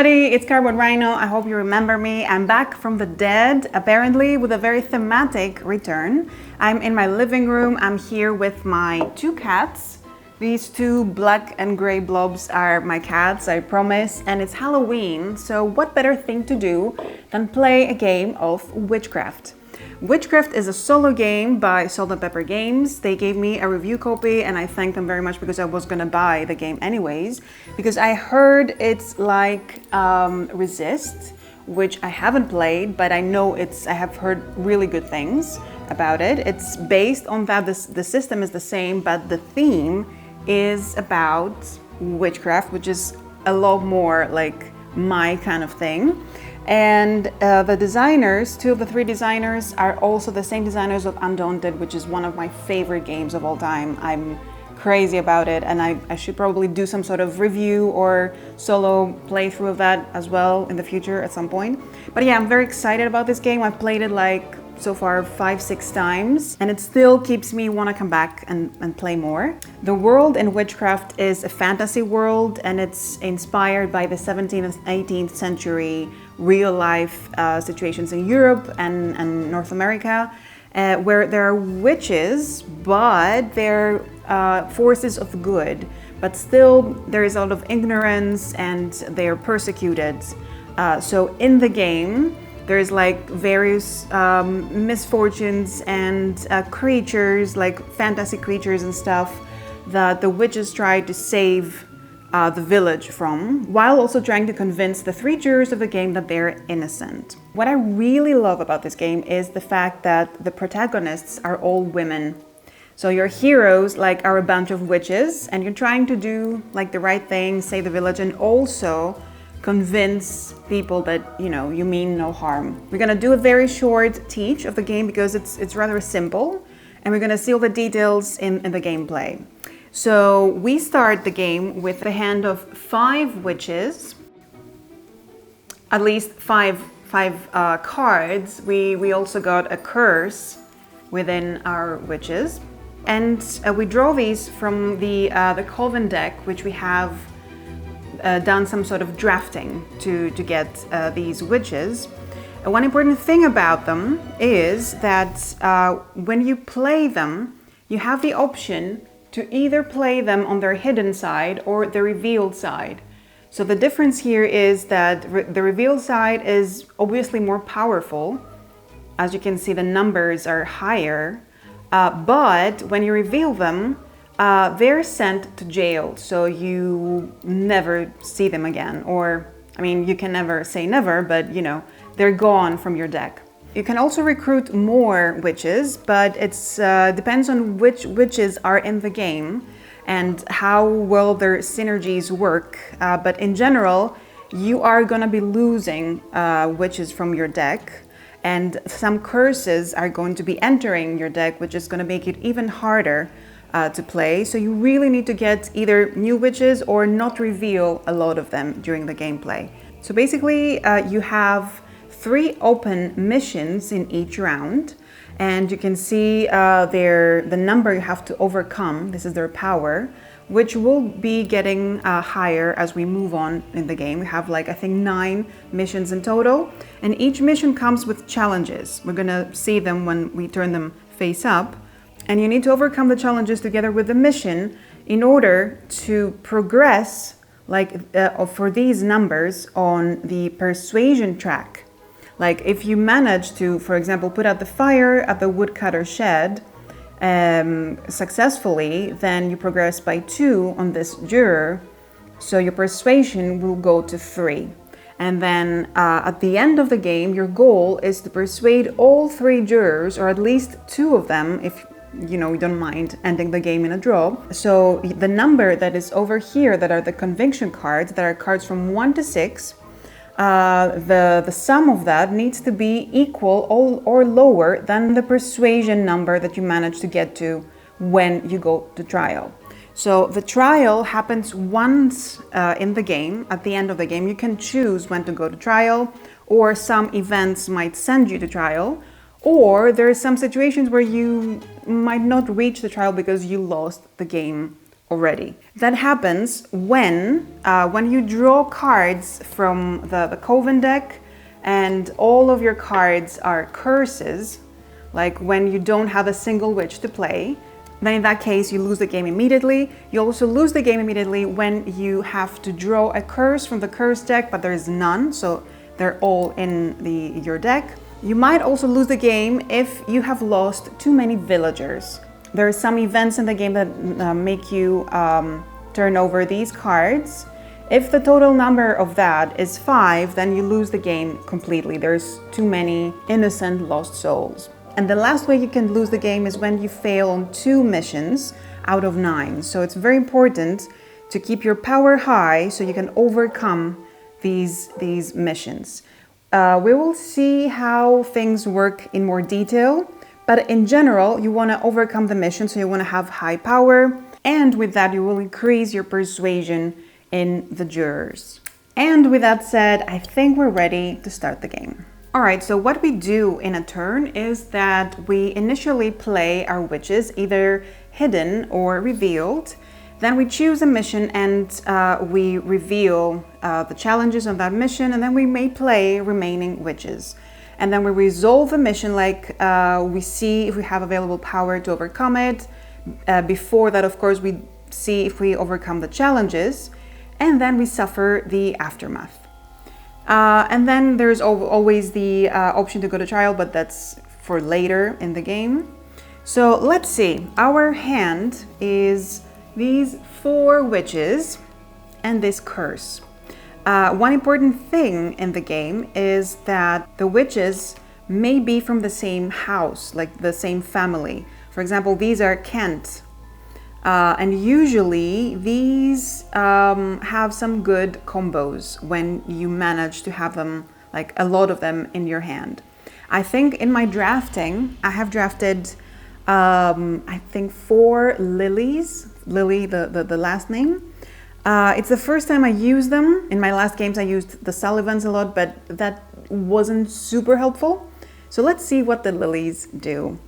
everybody, it's Cardboard Rhino. I hope you remember me. I'm back from the dead, apparently with a very thematic return. I'm in my living room. I'm here with my two cats. These two black and gray blobs are my cats, I promise. And it's Halloween, so what better thing to do than play a game of Witchcraft. Witchcraft is a solo game by Salt and Pepper Games. They gave me a review copy and I thank them very much because I was gonna buy the game anyways. Because I heard it's like Resist, which I haven't played, but I know I have heard really good things about it. It's based on that, the system is the same, but the theme is about witchcraft, which is a lot more like my kind of thing. And the designers, two of the three designers, are also the same designers of Undaunted, which is one of my favorite games of all time. I'm crazy about it, and I should probably do some sort of review or solo playthrough of that as well in the future at some point. But yeah, I'm very excited about this game. I've played it like so far 5-6 times, and it still keeps me want to come back and play more. The world in Witchcraft is a fantasy world, and it's inspired by the 17th and 18th century real life situations in Europe and North America, where there are witches, but they're forces of good, but still there is a lot of ignorance and they are persecuted. So in the game, there's like various misfortunes and creatures, like fantasy creatures and stuff, that the witches try to save the village from, while also trying to convince the three jurors of the game that they're innocent. What I really love about this game is the fact that the protagonists are all women. So your heroes like are a bunch of witches, and you're trying to do like the right thing, save the village, and also convince people that, you know, you mean no harm. We're gonna do a very short teach of the game because it's rather simple, and we're gonna see all the details in the gameplay. So we start the game with a hand of 5 witches, at least five cards. We also got a curse within our witches, and we draw these from the Coven deck, which we have done some sort of drafting to get these witches. One important thing about them is that when you play them, you have the option to either play them on their hidden side or the revealed side. So the difference here is that the revealed side is obviously more powerful. As you can see, the numbers are higher, but when you reveal them, they're sent to jail, so you never see them again. Or, I mean, you can never say never, but you know, they're gone from your deck. You can also recruit more witches, but it depends on which witches are in the game and how well their synergies work. But in general, you are gonna be losing witches from your deck, and some curses are going to be entering your deck, which is gonna make it even harder to play. So you really need to get either new witches or not reveal a lot of them during the gameplay. So basically, you have 3 open missions in each round, and you can see the number you have to overcome. This is their power, which will be getting higher as we move on in the game. We have like, I think 9 missions in total, and each mission comes with challenges. We're gonna see them when we turn them face up, and you need to overcome the challenges together with the mission in order to progress, like for these numbers on the persuasion track. Like if you manage to, for example, put out the fire at the woodcutter shed successfully, then you progress by 2 on this juror, so your persuasion will go to 3. And then at the end of the game, your goal is to persuade all 3 jurors, or at least 2 of them, if you know, you don't mind ending the game in a draw. So the number that is over here, that are the conviction cards, that are cards from 1 to 6, the sum of that needs to be equal or lower than the persuasion number that you manage to get to when you go to trial. So the trial happens once in the game. At the end of the game, you can choose when to go to trial, or some events might send you to trial, or there are some situations where you might not reach the trial because you lost the game already. That happens when you draw cards from the Coven deck and all of your cards are curses, like when you don't have a single witch to play, then in that case you lose the game immediately. You also lose the game immediately when you have to draw a curse from the curse deck, but there is none, so they're all in your deck. You might also lose the game if you have lost too many villagers. There are some events in the game that make you turn over these cards. If the total number of that is 5, then you lose the game completely. There's too many innocent lost souls. And the last way you can lose the game is when you fail on 2 missions out of 9. So it's very important to keep your power high so you can overcome these missions. We will see how things work in more detail, but in general, you want to overcome the mission, so you want to have high power, and with that, you will increase your persuasion in the jurors. And with that said, I think we're ready to start the game. All right, so what we do in a turn is that we initially play our witches, either hidden or revealed. Then we choose a mission and we reveal the challenges of that mission, and then we may play remaining witches. And then we resolve the mission, like we see if we have available power to overcome it. Before that, of course, we see if we overcome the challenges, and then we suffer the aftermath. And then there's always the option to go to trial, but that's for later in the game. So let's see, our hand is these 4 witches and this curse. One important thing in the game is that the witches may be from the same house, like the same family. For example, these are Kent. And usually these have some good combos when you manage to have them, like a lot of them in your hand. I think in my drafting, I have drafted, I think 4 lilies. Lily, the last name. It's the first time I use them. In my last games I used the Sullivans a lot, but that wasn't super helpful. So let's see what the lilies do.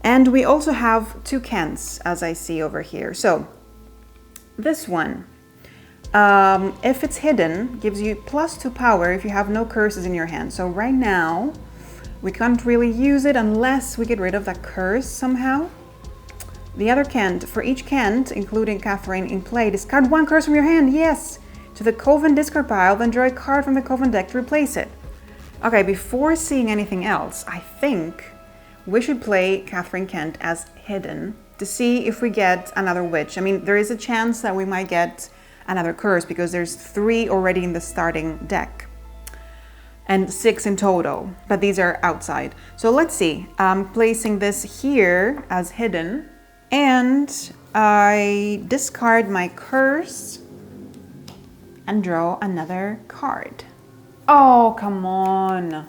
And we also have 2 Kents, as I see over here. So this one, if it's hidden, gives you +2 power if you have no curses in your hand. So right now we can't really use it unless we get rid of that curse somehow. The other Kent, for each Kent, including Catherine in play, discard 1 curse from your hand, yes, to the Coven discard pile, then draw a card from the Coven deck to replace it. Okay, before seeing anything else, I think we should play Catherine Kent as hidden to see if we get another witch. I mean, there is a chance that we might get another curse because there's 3 already in the starting deck and 6 in total, but these are outside. So let's see, I'm placing this here as hidden. And I discard my curse and draw another card. Oh, come on.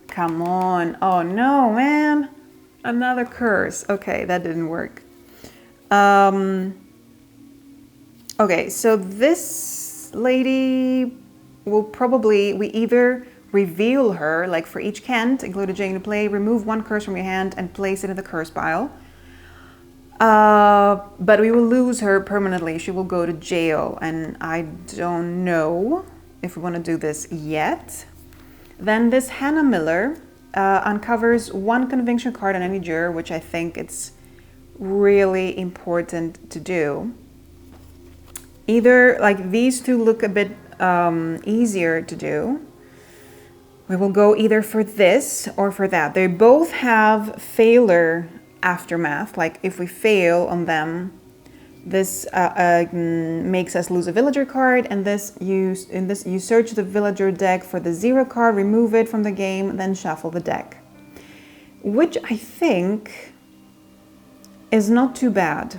Come on. Oh no, man. Another curse. Okay, that didn't work. Okay, so this lady will probably, we either reveal her, like for each Kent, include a Jane to play, remove 1 curse from your hand and place it in the curse pile. But we will lose her permanently. She will go to jail, and I don't know if we want to do this yet. Then this Hannah Miller uncovers 1 conviction card on any juror, which I think it's really important to do. Either, like, these 2 look a bit easier to do. We will go either for this or for that. They both have failure aftermath, like if we fail on them, this makes us lose a villager card, and you search the villager deck for the 0 card, remove it from the game, then shuffle the deck, which I think is not too bad,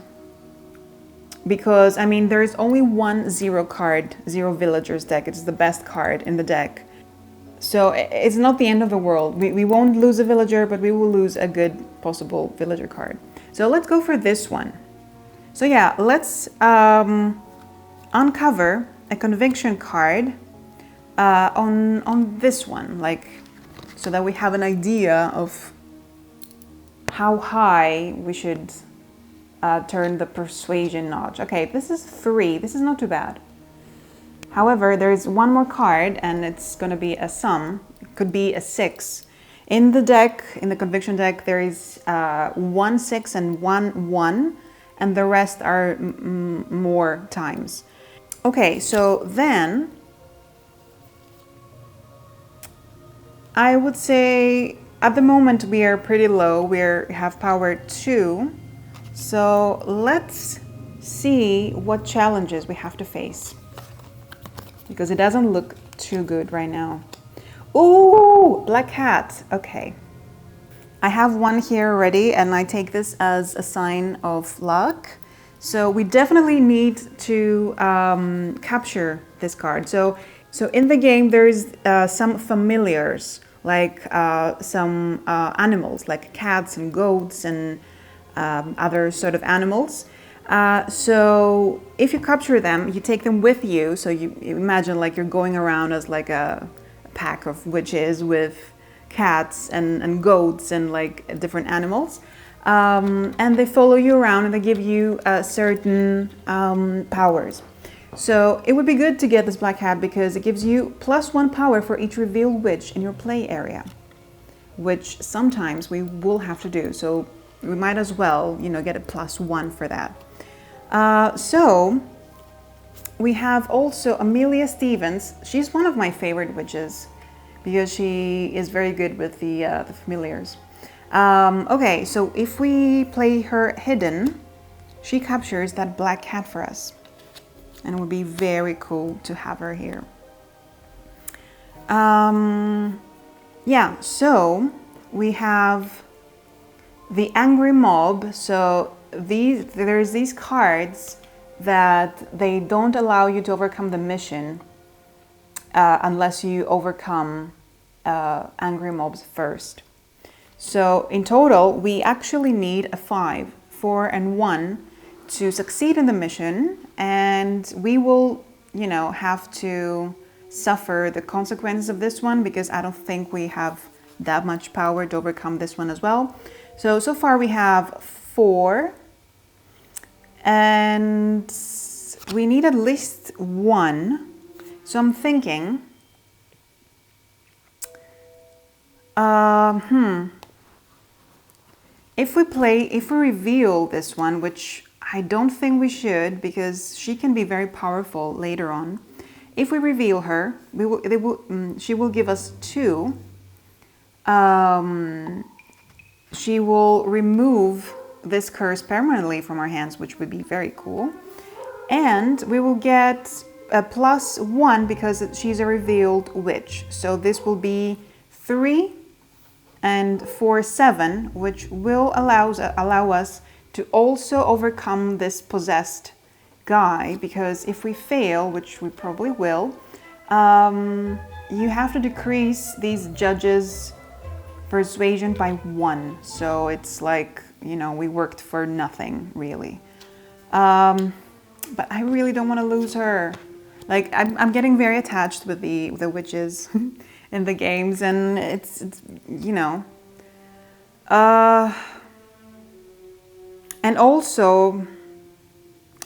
because I mean there is only 1 0 card, 0 villagers deck. It's the best card in the deck. So it's not the end of the world. We won't lose a villager, but we will lose a good possible villager card. So let's go for this one. So yeah, let's uncover a conviction card on this one, like, so that we have an idea of how high we should turn the persuasion notch. Okay, this is 3. This is not too bad. However, there's one more card, and it's going to be a sum. It could be a 6. In the deck, in the conviction deck, there is 1 6 and 1 1, and the rest are more times. Okay, so then I would say at the moment we are pretty low. We have power 2. So let's see what challenges we have to face, because it doesn't look too good right now. Ooh, black cat. Okay. I have one here already, and I take this as a sign of luck. So we definitely need to capture this card. So in the game, there's some familiars, like some animals, like cats and goats and other sort of animals. So if you capture them, you take them with you. So you imagine like you're going around as like a pack of witches with cats and goats and like different animals. And they follow you around and they give you certain powers. So it would be good to get this black hat because it gives you +1 power for each revealed witch in your play area, which sometimes we will have to do. So we might as well, you know, get a +1 for that. So we have also Amelia Stevens. She's one of my favorite witches because she is very good with the familiars. Okay, so if we play her hidden, she captures that black cat for us. And it would be very cool to have her here. Yeah, so we have the angry mob. So there's these cards that they don't allow you to overcome the mission unless you overcome angry mobs first. So in total, we actually need a 5, 4, and 1 to succeed in the mission, and we will, you know, have to suffer the consequences of this one because I don't think we have that much power to overcome this one as well. So far we have 4, and we need at least 1. So I'm thinking, if we reveal this one, which I don't think we should because she can be very powerful later on. If we reveal her, she will give us 2. She will remove this curse permanently from our hands, which would be very cool. And we will get a +1 because she's a revealed witch. So this will be 3 and 4, 7, which will allow us to also overcome this possessed guy, because if we fail, which we probably will, you have to decrease these judges' persuasion by 1. So it's like, you know, we worked for nothing, really. But I really don't want to lose her. Like, I'm getting very attached with the witches in the games, and it's you know. And also,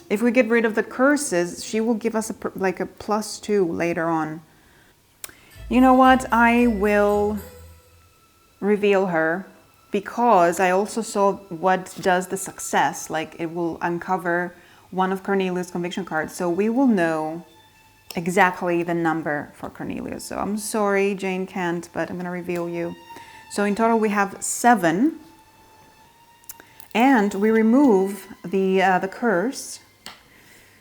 if we get rid of the curses, she will give us a +2 later on. You know what? I will reveal her because I also saw what does the success. Like, it will uncover one of Cornelius' conviction cards. So we will know exactly the number for Cornelius. So I'm sorry, Jane can't, but I'm going to reveal you. So in total, we have 7. And we remove the curse.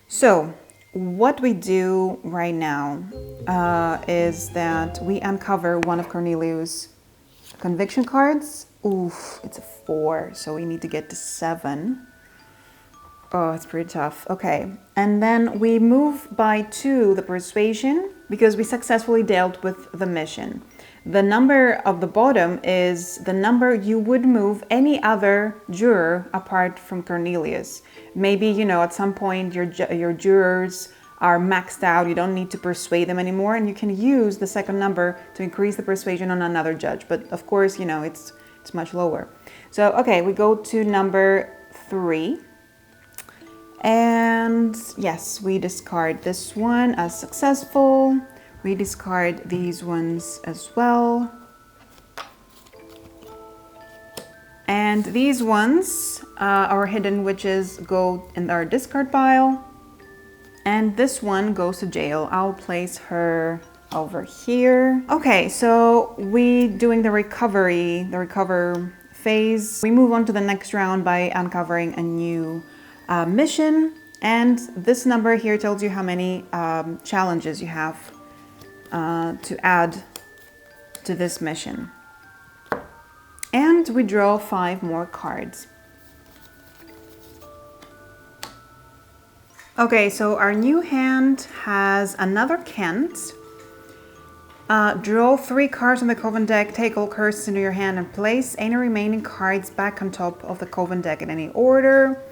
So what we do right now is that we uncover one of Cornelius' conviction cards. Oof, it's a 4, so we need to get to 7. Oh, it's pretty tough. Okay, and then we move by 2 the persuasion because we successfully dealt with the mission. The number of the bottom is the number you would move any other juror apart from Cornelius. Maybe, you know, at some point your jurors are maxed out, you don't need to persuade them anymore, and you can use the second number to increase the persuasion on another judge. But of course, you know, it's much lower. So, okay, we go to number 3. And yes, we discard this one as successful. We discard these ones as well. And these ones, our hidden witches, go in our discard pile. And this one goes to jail. I'll place her over here. Okay, so we doing the recover phase. We move on to the next round by uncovering a new mission. And this number here tells you how many challenges you have to add to this mission. And we draw 5 more cards. Okay, so our new hand has another Kent. Draw 3 cards on the Coven deck, take all curses into your hand and place any remaining cards back on top of the Coven deck in any order.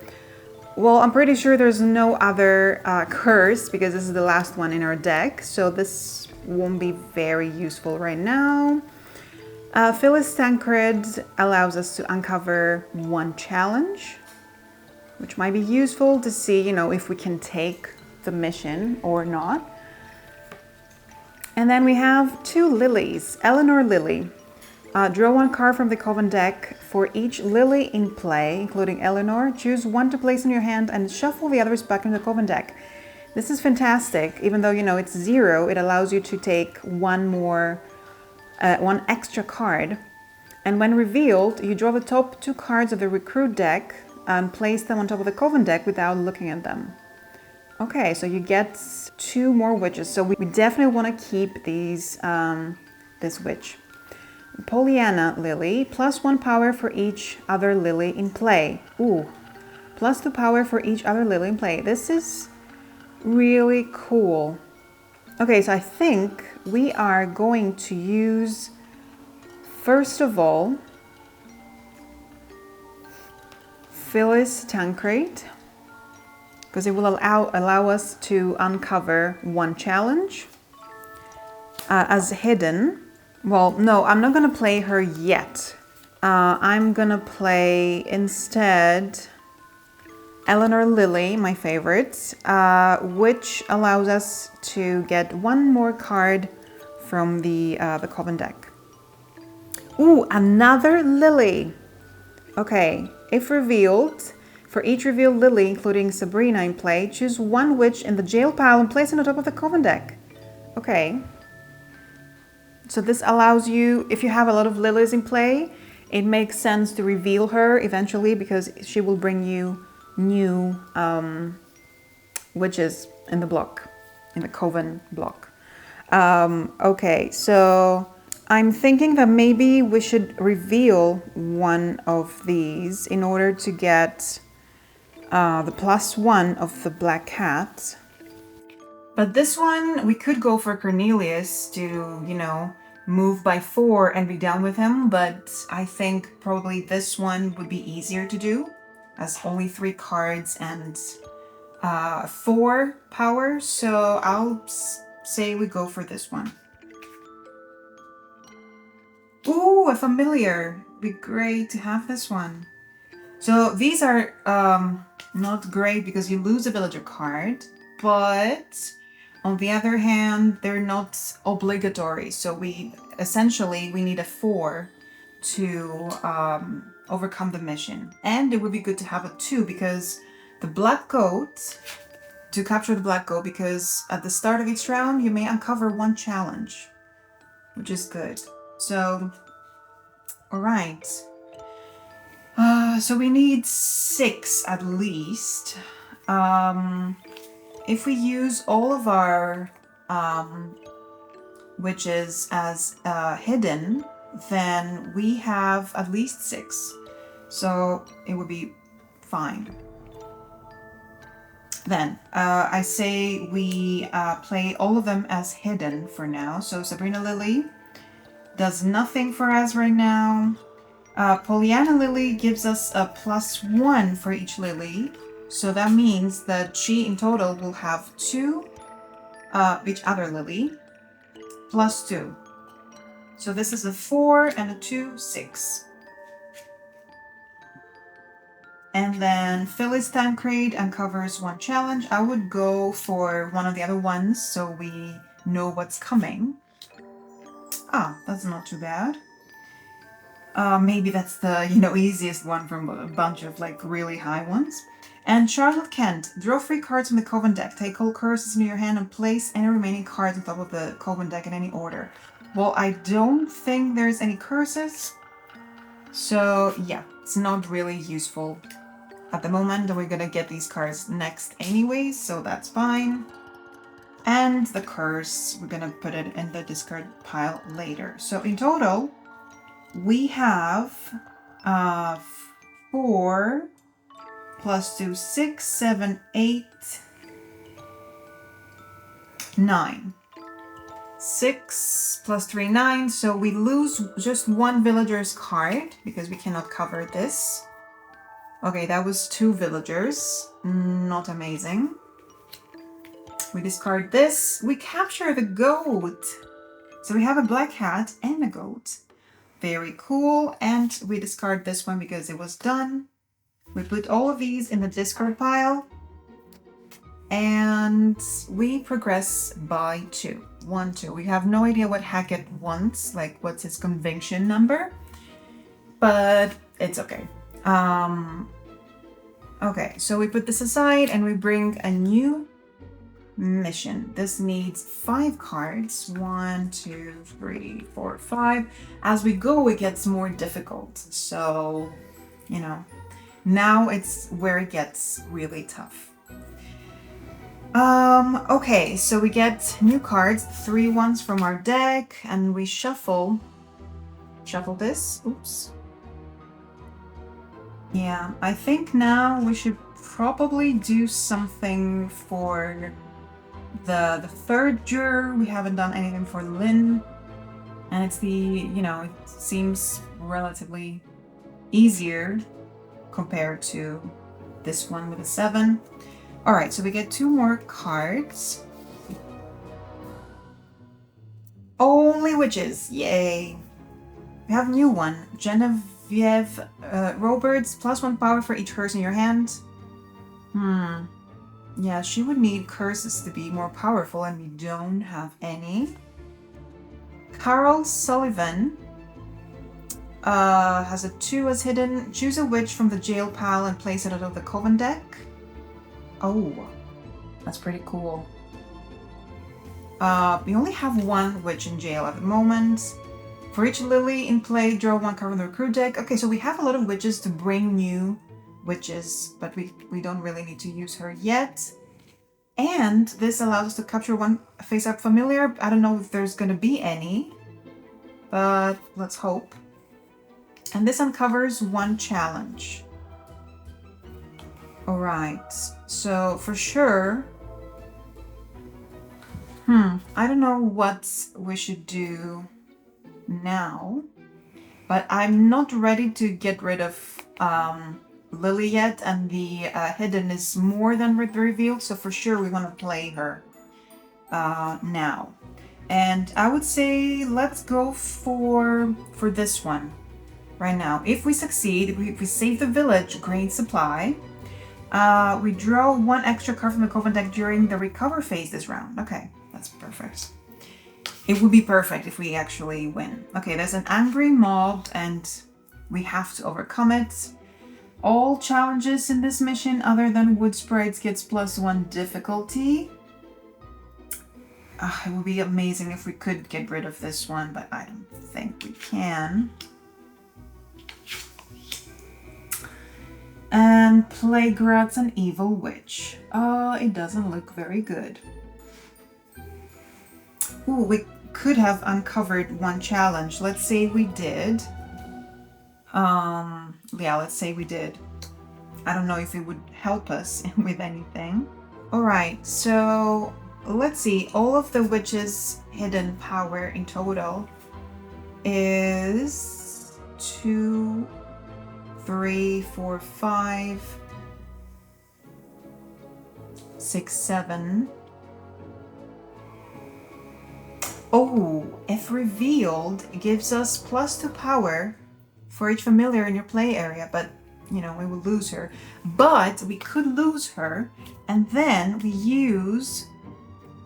Well, I'm pretty sure there's no other curse because this is the last one in our deck, so this won't be very useful right now. Phyllis Tancred allows us to uncover 1 challenge, which might be useful to see, you know, if we can take the mission or not. And then we have 2 lilies. Eleanor Lily. Draw 1 card from the Coven deck for each lily in play, including Eleanor. Choose 1 to place in your hand and shuffle the others back into the Coven deck. This is fantastic. Even though, you know, it's 0, it allows you to take 1 extra card. And when revealed, you draw the top 2 cards of the Recruit deck and place them on top of the Coven deck without looking at them. Okay, so you get 2 more witches. So we definitely want to keep these this witch. Pollyanna Lily, +1 power for each other lily in play. Ooh, +2 power for each other lily in play. This is really cool. Okay, so I think we are going to use, first of all, Phyllis Tancred, because it will allow us to uncover 1 challenge as hidden. Well, no, I'm not gonna play her yet. I'm gonna play instead Eleanor Lily, my favorite, which allows us to get 1 more card from the Coven deck. Ooh, another lily. Okay, if revealed, for each revealed lily, including Sabrina in play, choose 1 witch in the jail pile and place it on top of the Coven deck. Okay. So this allows you, if you have a lot of lilies in play, it makes sense to reveal her eventually because she will bring you new witches in the block, in the Coven block. Okay, so I'm thinking that maybe we should reveal 1 of these in order to get the +1 of the Black Cat. But this one, we could go for Cornelius to, you know, move by 4 and be done with him. But I think probably this one would be easier to do, as only 3 cards and 4 power. So I'll say we go for this one. Ooh, a familiar. Be great to have this one. So these are not great because you lose a villager card, but on the other hand, they're not obligatory. So we need a 4 to overcome the mission. And it would be good to have a 2 because the black goat, to capture the black goat, because at the start of each round, you may uncover 1 challenge, which is good. So, all right. So we need 6 at least. If we use all of our witches as hidden, then we have at least 6. So it would be fine. Then I say we play all of them as hidden for now. So Sabrina Lily does nothing for us right now. Pollyanna Lily gives us a +1 for each lily. So that means that she in total will have 2 each other lily, +2. So this is a 4 and a 2, 6. And then Phyllis Tancred uncovers one challenge. I would go for one of the other ones so we know what's coming. Ah, that's not too bad. Maybe that's the, easiest one from a bunch of like really high ones. And Charlotte Kent, draw 3 cards from the Coven deck. Take all curses into your hand and place any remaining cards on top of the Coven deck in any order. Well, I don't think there's any curses. So yeah, it's not really useful at the moment. We're gonna get these cards next anyway, so that's fine. And the curse, we're gonna put it in the discard pile later. So in total, we have 4 plus 2, 6, 7, 8, 9. 6 plus 3, 9. So we lose just 1 villager's card because we cannot cover this. Okay, that was 2 villagers. Not amazing. We discard this. We capture the goat. So we have a black hat and a goat. Very cool. And we discard this one because it was done. We put all of these in the discard pile. And we progress by 2. 1, 2. We have no idea what Hackett wants, like what's his conviction number. But it's okay. Okay, so we put this aside and we bring a new mission. This needs 5 cards. 1, 2, 3, 4, 5. As we go, it gets more difficult. So, now it's where it gets really tough. Okay, so we get new cards, 3 ones from our deck, and we shuffle this. Oops. Yeah, I think now we should probably do something for the third juror. We haven't done anything for Lynn. And it's it seems relatively easier compared to this one with a 7. Alright, so we get 2 more cards. Only witches, yay. We have a new one, Genevieve Roberts, +1 power for each curse in your hand. Yeah, she would need curses to be more powerful, and we don't have any. Carol Sullivan has a 2 as hidden. Choose a witch from the jail pile and place it out of the Coven deck. Oh, that's pretty cool. We only have 1 witch in jail at the moment. For each lily in play, draw 1 card from the recruit deck. Okay, so we have a lot of witches to bring new witches, but we don't really need to use her yet. And this allows us to capture 1 face-up familiar. I don't know if there's gonna be any, but let's hope. And this uncovers 1 challenge. Alright, so for sure, I don't know what we should do now, but I'm not ready to get rid of Lily yet, and the hidden is more than revealed, so for sure we want to play her now. And I would say let's go for this one right now. If we succeed, if we save the village, grain supply, we draw 1 extra card from the Coven deck during the recover phase this round. Okay, that's perfect. It would be perfect if we actually win. Okay, there's an angry mob and we have to overcome it. All challenges in this mission other than wood sprites gets +1 difficulty. It would be amazing if we could get rid of this one, but I don't think we can. And Plaguerat's an evil witch. It doesn't look very good. Ooh, we could have uncovered 1 challenge. Let's say we did. Yeah, let's say we did. I don't know if it would help us with anything. Alright, so let's see. All of the witches' hidden power in total is 2, 3, 4, 5, 6, 7. Oh, if revealed, it gives us +2 power for each familiar in your play area, but you know, we will lose her. But we could lose her, and then we use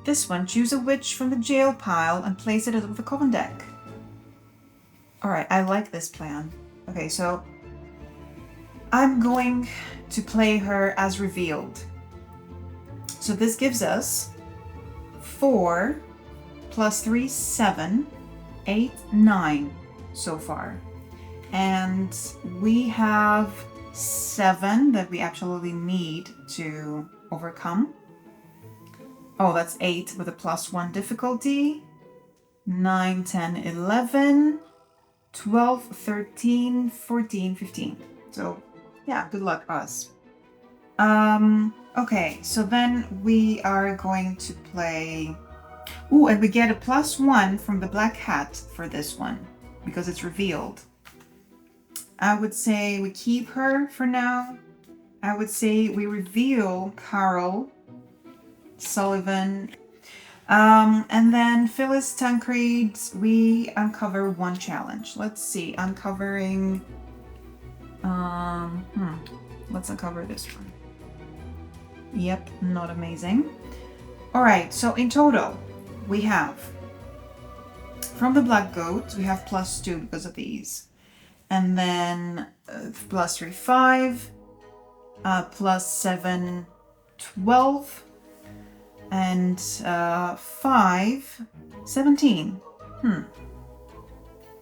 this one. Choose a witch from the jail pile and place it atop the coven deck. Alright, I like this plan. Okay, so I'm going to play her as revealed. So this gives us 4 plus 3, 7, 8, 9 so far. And we have 7 that we absolutely need to overcome. Oh, that's 8 with a +1 difficulty. 9, 10, 11, 12, 13, 14, 15. So yeah, good luck us. Okay, so then we are going to play... Ooh, and we get a +1 from the black hat for this one, because it's revealed. I would say we keep her for now. I would say we reveal Carol, Sullivan, and then Phyllis Tancred, we uncover 1 challenge. Let's see, uncovering... let's uncover this one. Yep, not amazing. Alright, so in total, we have, from the black goat, we have +2 because of these. And then +3, 5, +7, 12, and 5, 17.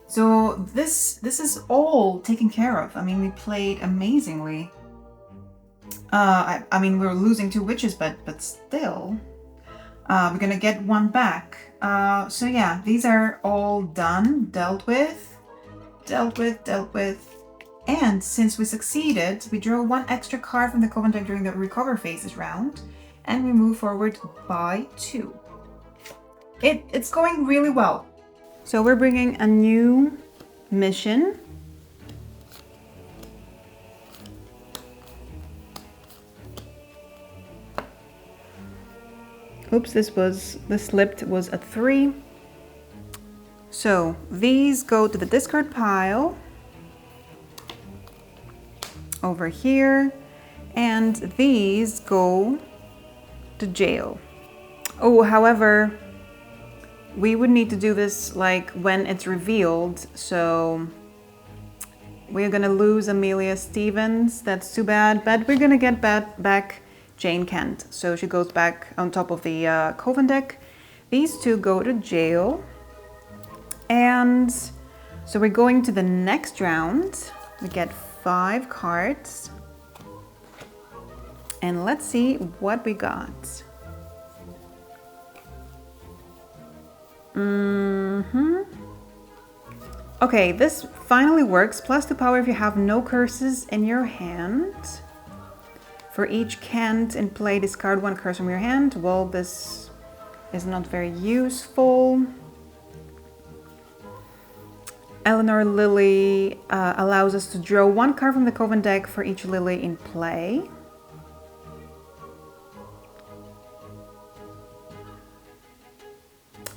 So this is all taken care of. I mean, we played amazingly. I mean, we were losing 2 witches, but still, we're gonna get 1 back. So yeah, these are all done, dealt with. And since we succeeded, we draw 1 extra card from the coven deck during the recover phases round, and we move forward by 2. It's going really well. So we're bringing a new mission. Oops, this slipped was a 3. So these go to the discard pile over here, and these go to jail. Oh, however, we would need to do this like when it's revealed, so we're gonna lose Amelia Stevens. That's too bad, but we're gonna get back Jane Kent, so she goes back on top of the coven deck. These 2 go to jail. And so we're going to the next round. We get 5 cards. And let's see what we got. Okay, this finally works. +2 power if you have no curses in your hand. For each Kent in play, discard 1 curse from your hand. Well, this is not very useful. Eleanor Lily allows us to draw 1 card from the coven deck for each Lily in play.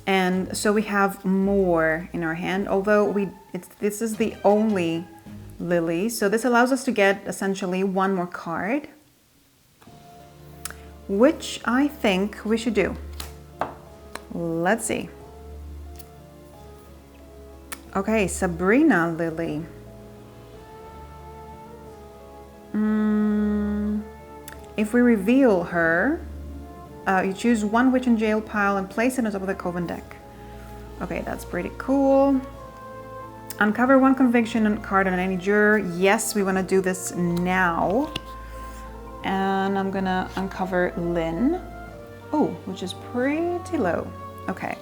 And so we have more in our hand, although this is the only Lily. So this allows us to get essentially 1 more card, which I think we should do. Let's see. Okay, Sabrina Lily. If we reveal her, you choose 1 witch in jail pile and place it on top of the coven deck. Okay, that's pretty cool. Uncover 1 conviction card on any juror. Yes, we want to do this now. And I'm gonna uncover Lynn. Oh, which is pretty low. Okay.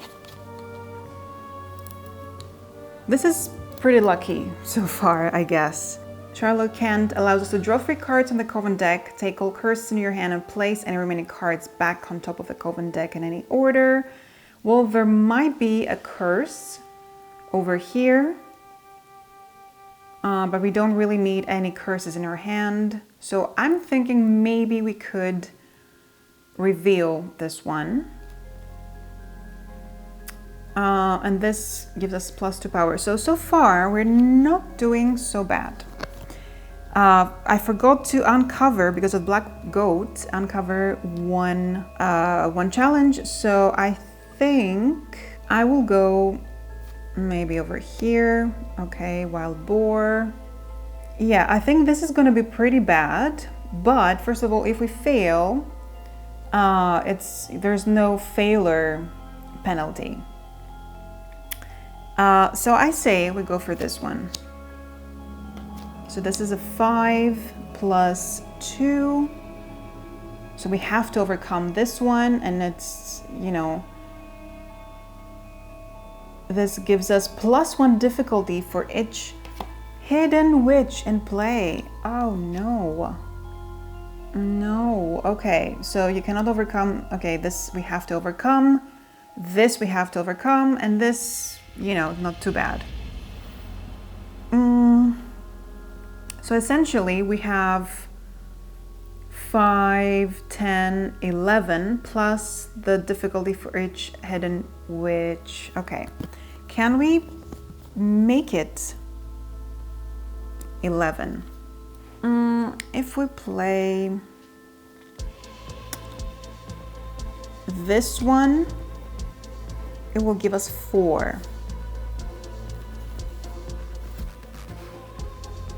This is pretty lucky so far, I guess. Charlotte Kent allows us to draw 3 cards on the coven deck, take all curses in your hand and place any remaining cards back on top of the coven deck in any order. Well, there might be a curse over here, but we don't really need any curses in our hand. So I'm thinking maybe we could reveal this one. And this gives us +2 power. So far, we're not doing so bad. I forgot to uncover, because of black goat, uncover one challenge. So I think I will go maybe over here. Okay, wild boar. Yeah, I think this is going to be pretty bad. But first of all, if we fail, there's no failure penalty. So I say we go for this one. So this is a 5 plus 2. So we have to overcome this one, and it's, you know, this gives us +1 difficulty for each hidden witch in play. Oh no. No. Okay, so you cannot overcome. Okay, this we have to overcome. This we have to overcome, and this, you know, not too bad. So essentially we have 5, 10, 11 plus the difficulty for each hidden witch. Okay, can we make it 11? If we play this one, it will give us 4.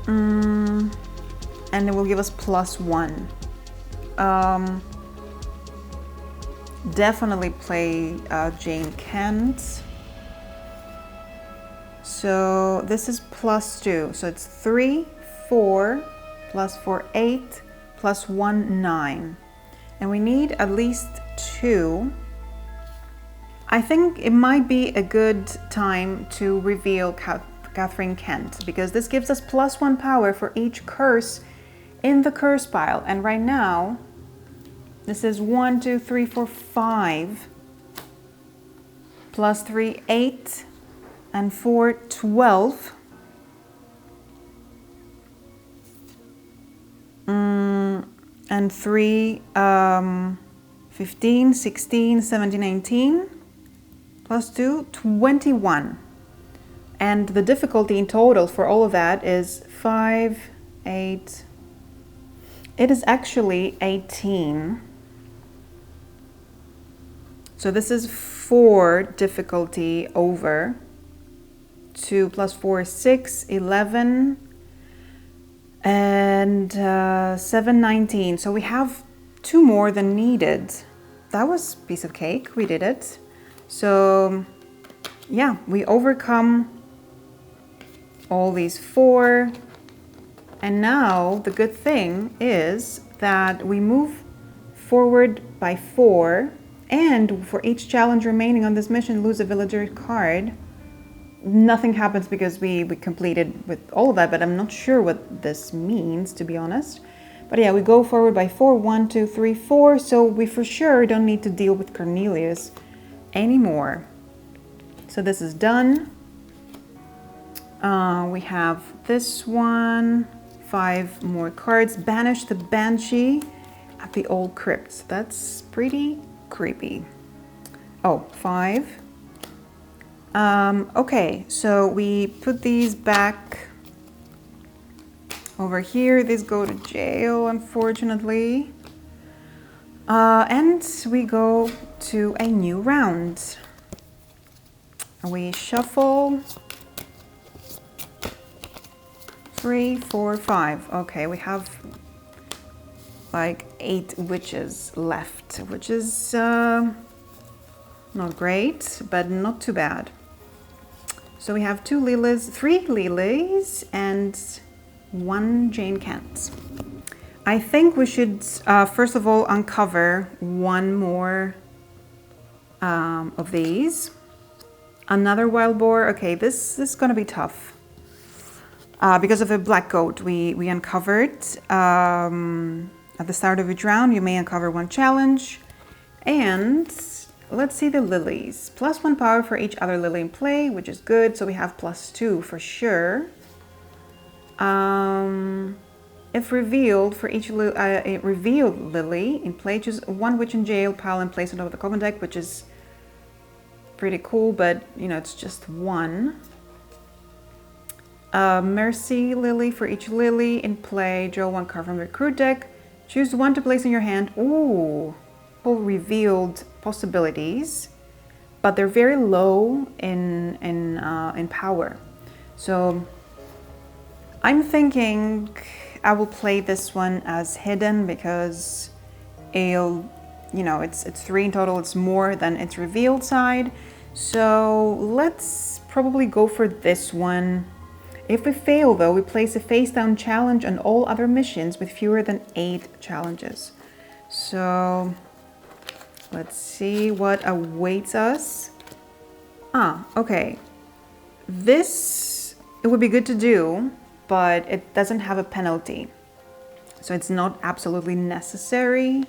And it will give us +1. Definitely play Jane Kent. So this is +2. So it's 3, 4, +4, 8, +1, 9. And we need at least 2. I think it might be a good time to reveal Catherine Kent, because this gives us +1 power for each curse in the curse pile. And right now, this is 1, 2, 3, 4, 5, +3, 8, and 4, 12. And 3, 15, 16, 17, 19, +2, 21. And the difficulty in total for all of that is 5, 8. It is actually 18. So this is 4 difficulty over 2 + 4 is 6, 11, and 7, 19. So we have 2 more than needed. That was a piece of cake. We did it. So yeah, we overcome all these 4. And now the good thing is that we move forward by 4, and for each challenge remaining on this mission, lose a villager card. Nothing happens because we completed with all of that, but I'm not sure what this means, to be honest. But yeah, we go forward by 4, 1, 2, 3, 4. So we for sure don't need to deal with Cornelius anymore. So this is done. We have this one, 5 more cards. Banish the Banshee at the old crypt. That's pretty creepy. Oh, 5. Okay, so we put these back over here. These go to jail, unfortunately. And we go to a new round. We shuffle. 3, 4, 5. Okay, we have like 8 witches left, which is not great, but not too bad. So we have 2 lilies, 3 lilies, and 1 Jane Kent. I think we should first of all uncover 1 more of these. Another wild boar. Okay, this is gonna be tough. Because of a black goat, we uncovered at the start of each round. You may uncover 1 challenge. And let's see the lilies. +1 power for each other lily in play, which is good. So we have +2 for sure. If revealed, for each revealed lily in play, choose 1 witch in jail pile and place it over the common deck, which is pretty cool, but you know, it's just 1. Mercy Lily for each lily in play. Draw one card from your crew deck. Choose one to place in your hand. Ooh, full revealed possibilities, but they're very low in power. So I'm thinking I will play this one as hidden because it's 3 in total. It's more than its revealed side. So let's probably go for this one. If we fail though, we place a face down challenge on all other missions with fewer than 8 challenges. So let's see what awaits us. Okay. This, it would be good to do, but it doesn't have a penalty. So it's not absolutely necessary.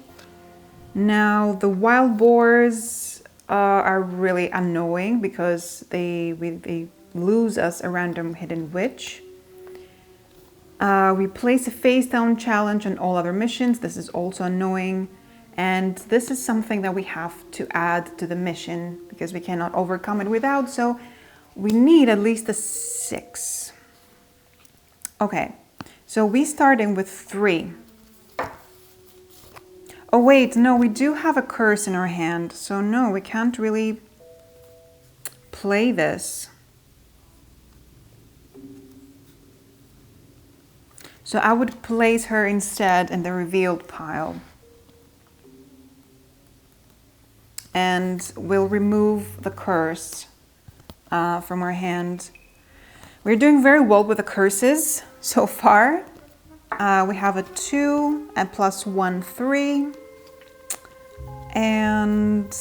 Now, the wild boars are really annoying because they lose us a random hidden witch. We place a face down challenge on all other missions. This is also annoying. And this is something that we have to add to the mission because we cannot overcome it without. So we need at least a 6. Okay, so we starting with 3. Oh wait, no, we do have a curse in our hand. So no, we can't really play this. So I would place her instead in the revealed pile. And we'll remove the curse from our hand. We're doing very well with the curses so far. We have a 2 and plus 1, 3. And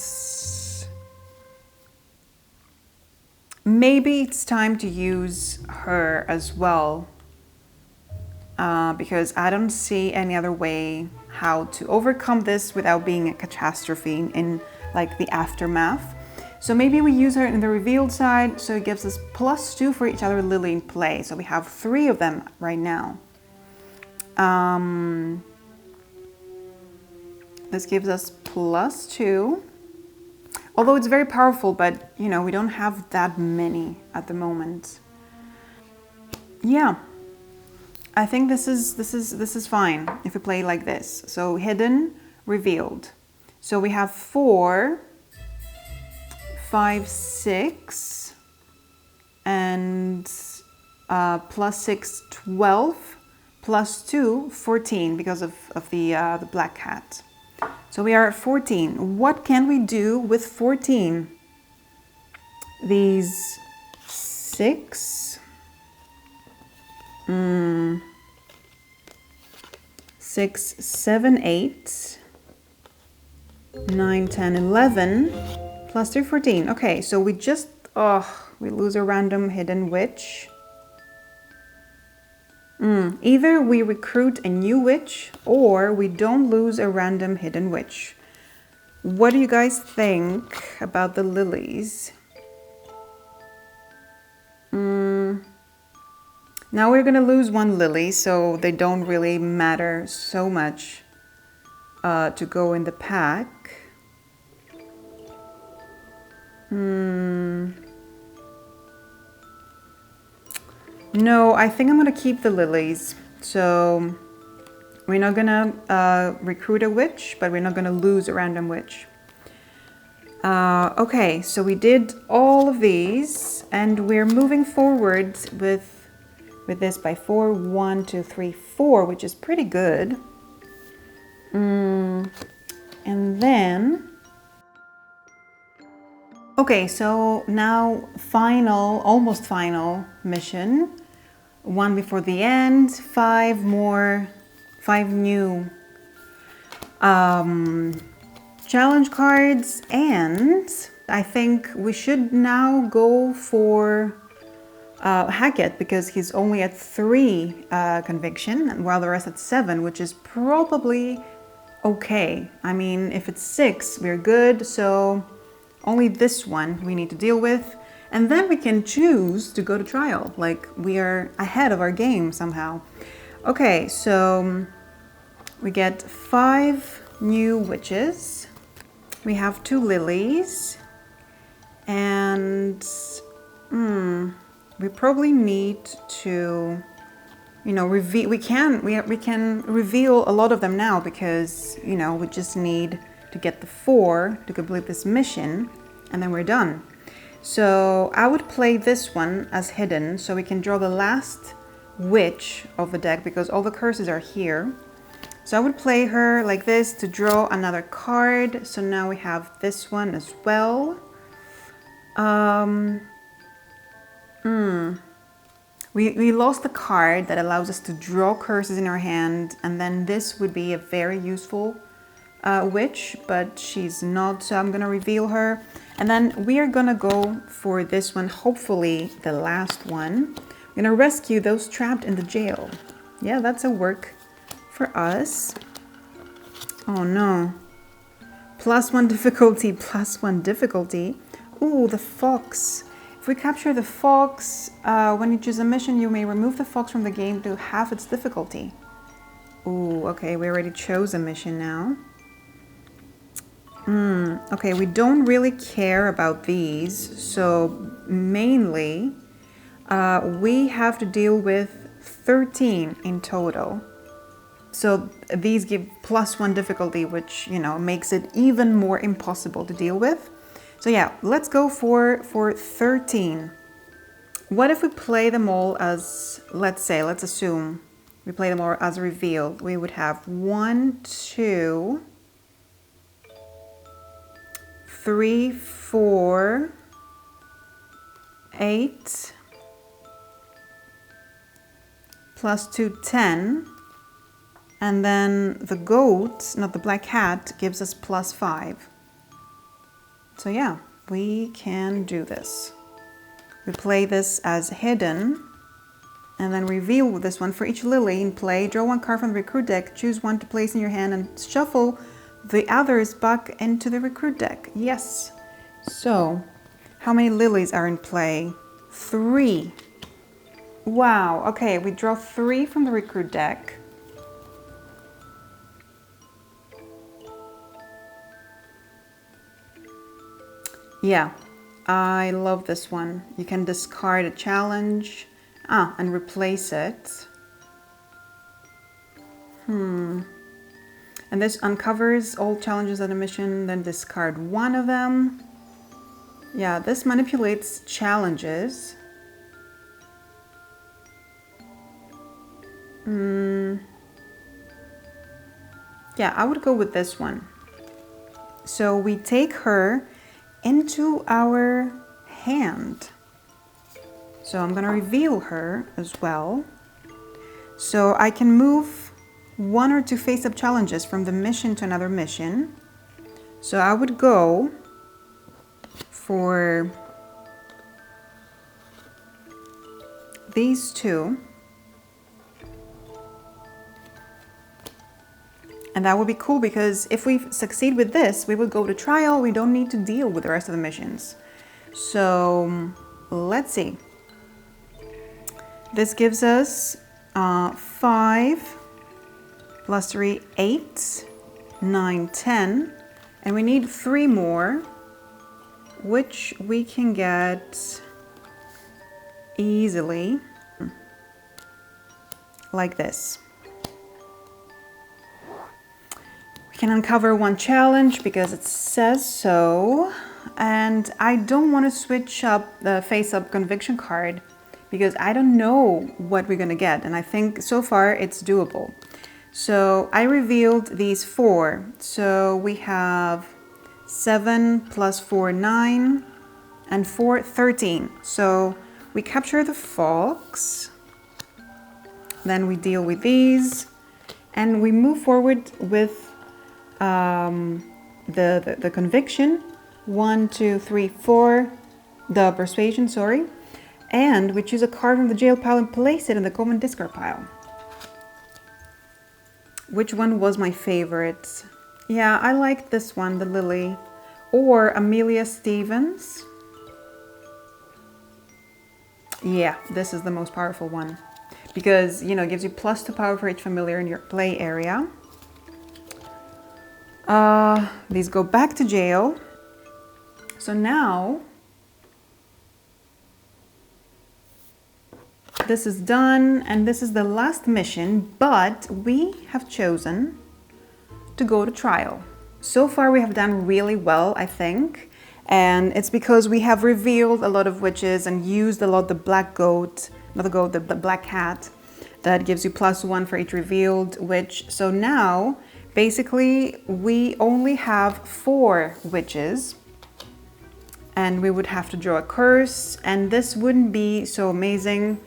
maybe it's time to use her as well. Because I don't see any other way how to overcome this without being a catastrophe in like the aftermath. So maybe we use her in the revealed side, so it gives us +2 for each other lily in play. So we have 3 of them right now. This gives us +2. Although it's very powerful, but we don't have that many at the moment. Yeah. I think this is fine if we play like this. So hidden, revealed. So we have 4, 5, 6, and +6, 12, +2, 14 because of the black cat. So we are at 14. What can we do with 14? These 6. 6, 7, 8, 9, 10, 11, +3, 14. Okay, so we just, we lose a random hidden witch. Either we recruit a new witch or we don't lose a random hidden witch. What do you guys think about the lilies? Now we're gonna lose 1 lily, so they don't really matter so much to go in the pack. No, I think I'm gonna keep the lilies. So we're not gonna recruit a witch, but we're not gonna lose a random witch. Okay, so we did all of these and we're moving forward with this by 4, 1, 2, 3, 4, which is pretty good. And then, okay, so now almost final mission. 1 before the end, 5 new challenge cards, and I think we should now go for Hackett because he's only at 3 conviction, while the rest at 7, which is probably okay. I mean, if it's 6, we're good, so only this one we need to deal with. And then we can choose to go to trial, like we are ahead of our game somehow. Okay, so we get 5 new witches. We have 2 lilies. And we probably need to, you know, reveal. We can reveal a lot of them now because, you know, we just need to get the 4 to complete this mission, and then we're done. So I would play this one as hidden, so we can draw the last witch of the deck because all the curses are here. So I would play her like this to draw another card. So now we have this one as well. We lost the card that allows us to draw curses in our hand, and then this would be a very useful witch, but she's not, so I'm gonna reveal her. And then we are gonna go for this one, hopefully the last one. We're gonna rescue those trapped in the jail. Yeah, that's a work for us. Oh no. +1 difficulty, +1 difficulty. Ooh, the fox. If we capture the fox, when you choose a mission, you may remove the fox from the game to half its difficulty. Ooh, okay, we already chose a mission now. Okay, we don't really care about these, so mainly we have to deal with 13 in total. So these give +1 difficulty, which, you know, makes it even more impossible to deal with. So yeah, let's go for 13. What if we play them all as, let's assume we play them all as revealed. We would have 1, 2, 3, 4, 8, +2, 10. And then the goat, not the black cat, gives us +5. So yeah, we can do this. We play this as hidden, and then reveal with this one. For each lily in play, draw 1 card from the recruit deck, choose 1 to place in your hand, and shuffle the others back into the recruit deck. Yes. So, how many lilies are in play? 3. Wow, okay, we draw 3 from the recruit deck. Yeah, I love this one. You can discard a challenge and replace it. And this uncovers all challenges at a mission, then discard 1 of them. Yeah, this manipulates challenges. Yeah, I would go with this one. So we take her into our hand. So I'm gonna reveal her as well. So I can move 1 or 2 face-up challenges from the mission to another mission. So I would go for these 2. And that would be cool because if we succeed with this, we will go to trial. We don't need to deal with the rest of the missions. So let's see. This gives us 5 +3, 8, 9, 10. And we need 3 more, which we can get easily like this. We can uncover 1 challenge because it says so. And I don't want to switch up the face-up conviction card because I don't know what we're going to get. And I think so far it's doable. So I revealed these 4. So we have 7 + 4, 9, and 4, 13. So we capture the fox. Then we deal with these. And we move forward with the conviction, 1, 2, 3, 4, the persuasion, sorry, and we choose a card from the jail pile and place it in the common discard pile. Which one was my favorite? Yeah, I liked this one, the lily, or Amelia Stevens. Yeah, this is the most powerful one because, you know, it gives you +2 power for each familiar in your play area. These go back to jail. So now this is done, and this is the last mission, but we have chosen to go to trial. So far we have done really well, I think, and it's because we have revealed a lot of witches and used a lot the black goat, not the goat, the black cat, that gives you +1 for each revealed witch. So now, basically, we only have 4 witches, and we would have to draw a curse, and this wouldn't be so amazing.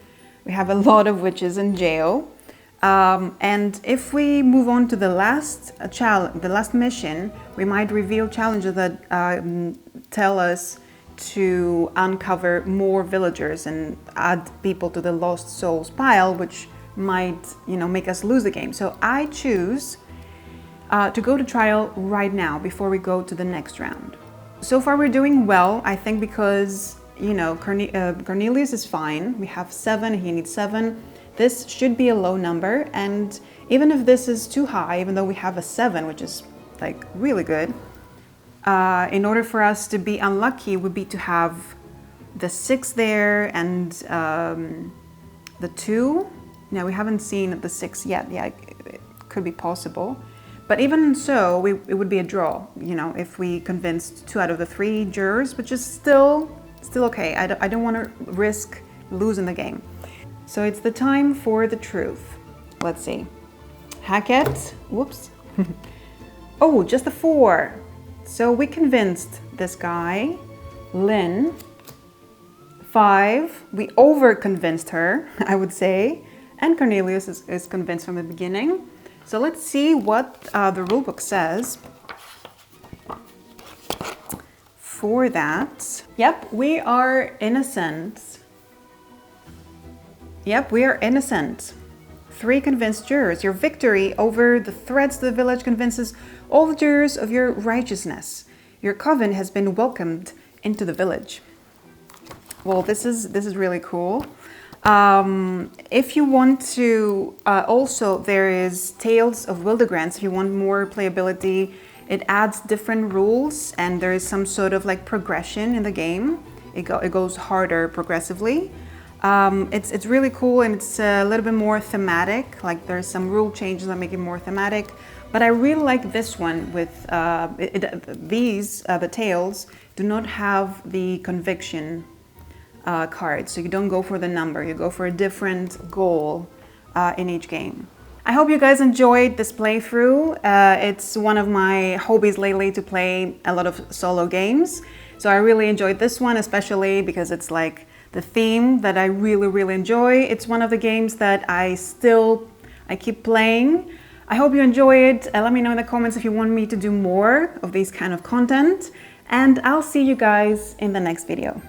We have a lot of witches in jail. And if we move on to the last challenge, the last mission, we might reveal challenges that tell us to uncover more villagers and add people to the lost souls pile, which might, make us lose the game. So I choose to go to trial right now before we go to the next round. So far we're doing well, I think, because Cornelius is fine. We have 7, he needs 7. This should be a low number, and even if this is too high, even though we have a 7, which is like really good, in order for us to be unlucky would be to have the 6 there and the 2. Now we haven't seen the 6 yet. Yeah, it could be possible. But even so, it would be a draw, if we convinced 2 out of the 3 jurors, which is still okay. I don't want to risk losing the game. So it's the time for the truth. Let's see. Hackett, whoops. Oh, just a 4. So we convinced this guy, Lynn. 5, we over-convinced her, I would say. And Cornelius is convinced from the beginning. So let's see what the rulebook says for that. Yep, we are innocent. Yep, we are innocent. 3 convinced jurors. Your victory over the threats to the village convinces all the jurors of your righteousness. Your coven has been welcomed into the village. Well, this is really cool. If you want to, also there is Tales of Wildegrance. If you want more playability, it adds different rules, and there is some sort of like progression in the game. It goes harder progressively. It's really cool, and it's a little bit more thematic. Like there's some rule changes that make it more thematic. But I really like this one with the Tales do not have the conviction card, so you don't go for the number, you go for a different goal in each game. I hope you guys enjoyed this playthrough. It's one of my hobbies lately to play a lot of solo games, so I really enjoyed this one, especially because it's like the theme that I really enjoy. It's one of the games that I keep playing. I hope you enjoy it. Let me know in the comments if you want me to do more of these kind of content, and I'll see you guys in the next video.